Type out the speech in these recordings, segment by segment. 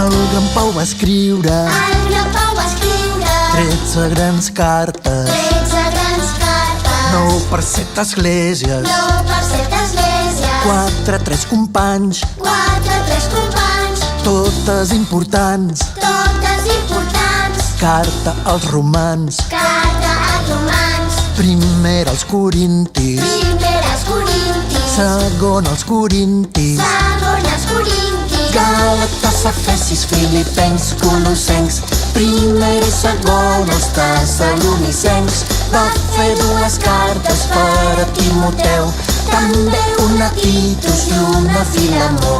El gran Pau va escriure El gran Pau va escriure 13 grans cartes, 13 grans cartes, 9 per 7 esglésies, 9 per 7 esglésies, 4 3 companys, 4 3 companys, totes importants. totes importants. Carta als romans, Carta als romans, primer als corintis, primer als corintis, segon als corintis, segon als corintis, Gàlates, Efesis, Filipencs, Colossencs, primer i segon als tessalonicencs. Va fer 2 cartes per a Timoteu, també una a Titus i una a Filemó.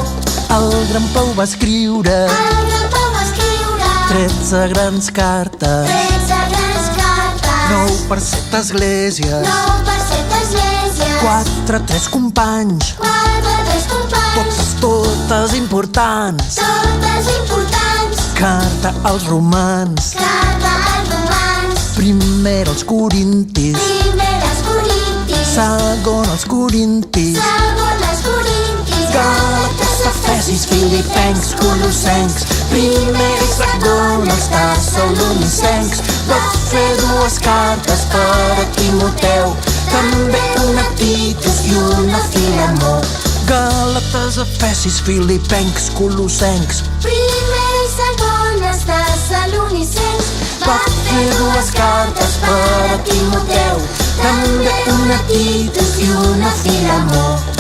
El gran Pau va escriure el gran Pau va escriure 13 grans cartes, 13 grans cartes, 9 per 7 esglésies, 9 per 7 esglésies, 4 3 companys, 4 3 companys, totes importants. totes importants. Carta als romans, Carta als romans, primer als corintis, primer als corintis, segon als corintis, segon als corintis, Gàlates, Efesis, Filipencs, Colossencs, primer i segon als tessalonicencs. Va fer 2 cartes per a Timoteu, també una a Titus i una a Filemó. Gàlates, Efesis, Filipencs, Colossencs, primer i segon als tessalonicencs. va fer 2 cartes per a Timoteu, també una a Titus i una a Filemó.